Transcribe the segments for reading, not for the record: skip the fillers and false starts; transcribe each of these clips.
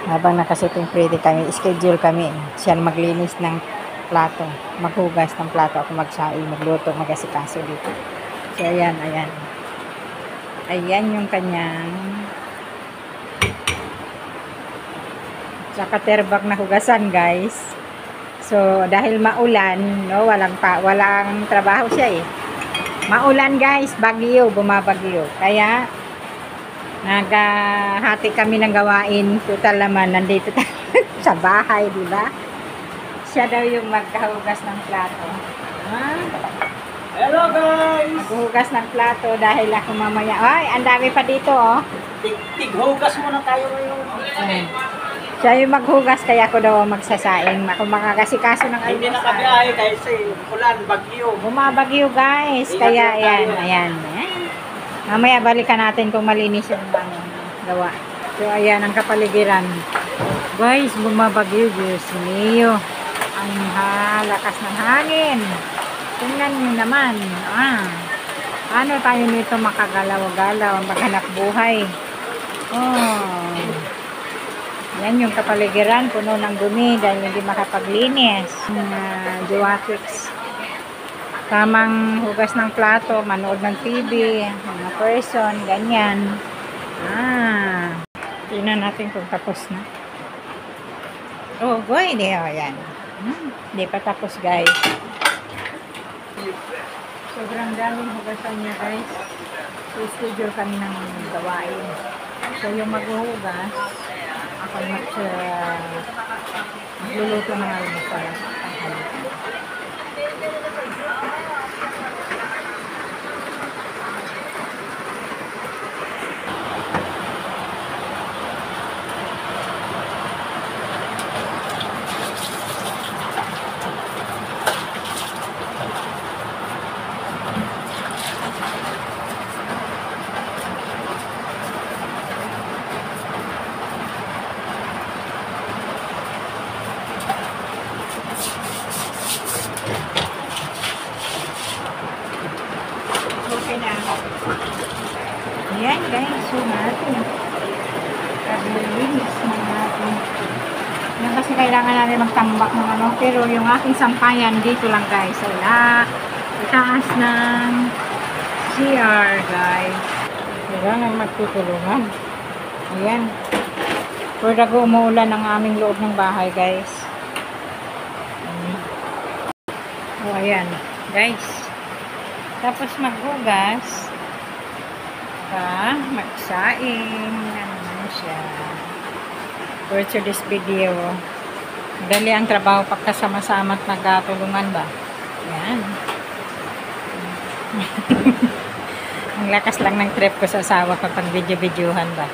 Habang nakasitting pretty kami, schedule kami. Siya maglinis ng plato, maghugas ng plato, ako magsaing, magluto, mag-asikaso dito. So, ayan, ayan. Ayan yung kanyang Caterback na hugasan, guys. So, dahil maulan, no, walang trabaho siya eh. Maulan, guys, bagyo, bumabagyo. Kaya naghahati kami ng gawain. Total naman nandito sa bahay, di ba? Siya daw yung magkahugas ng plato. Ha? Hello guys! Maghugas ng plato dahil ako mamaya. Ay, ang dami pa dito, oh. Tighugas muna tayo ngayon. Siya yung maghugas, kaya ako daw magsasaing. Ako makakasikaso ng Hindi na almusal. kami ay kasi ulan, bagyo. Bumabagyo, guys. Kaya, ayan, ayan. Mamaya balikan natin kung malinis yung gawa. So, ayan ang kapaligiran. Guys, bumabagyo. Diyos mio. Ang lakas ng hangin. Tingnan nyo naman. Paano tayo nito makagalaw-galaw, maghanap buhay? Oh. Yan yung kapaligiran, puno ng dumi dahil hindi makapaglinis. Duwatrix. Tamang hugas ng plato, manood ng TV, mga person, ganyan. Tingnan natin kung tapos na. Oh, boy, di ba yan? Hindi pa tapos, guys. Sobrang daming hugasan niya, guys. So, schedule kami ng gawain. So, yung maghuhugas, ako magluluto ng almusal. Okay na. Ayan, guys. So, natin. Kaglinis na natin. Yan kasi kailangan natin magtambak ng ano. Pero yung aking sampayan dito lang, guys. Sa itaas ng CR, guys. Kailangan magtutulungan. Ayan. Pwede ko umuulan ang aming loob ng bahay, guys. O, ayan. Guys. Tapos maghugas. Magsaing. Ano naman siya. For this video. Dali ang trabaho pagkasama-sama at nagkatulungan ba? Yan. Ang lakas lang ng trip ko sa asawa kapag video-videohan ba.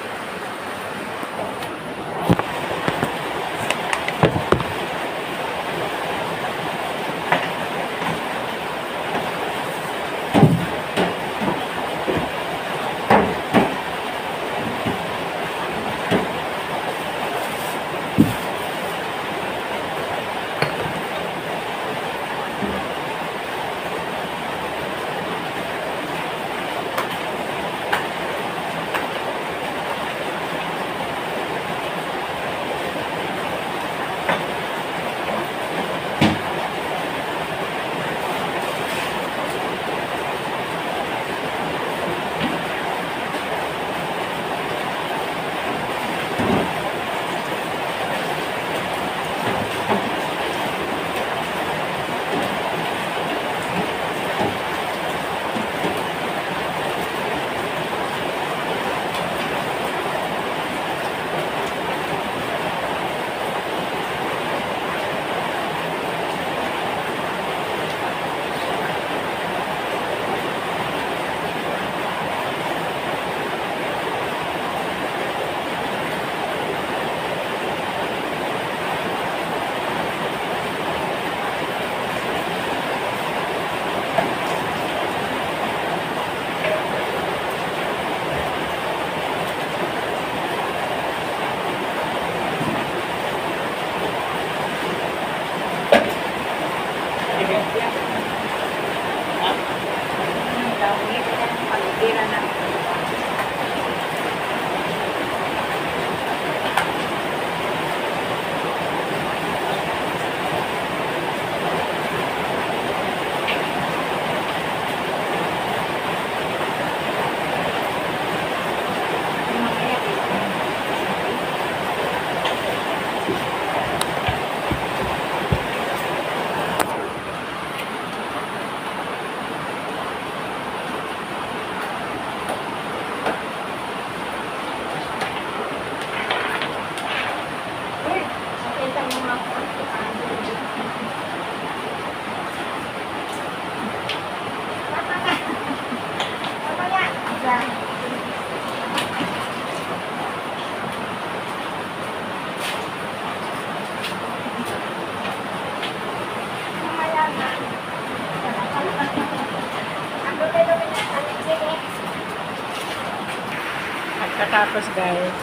Tapos guys,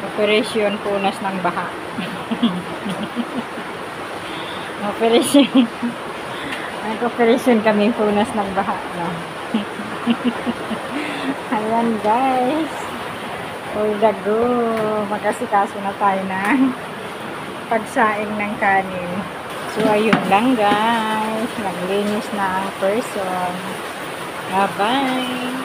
operation punas ng baha. Operation. Nag-operation kami punas ng baha. No? Ayan guys. For the go. Magkasikaso na tayo ng pagsaing ng kanin. So, ayun lang guys. Naglinis na ang person. Bye-bye.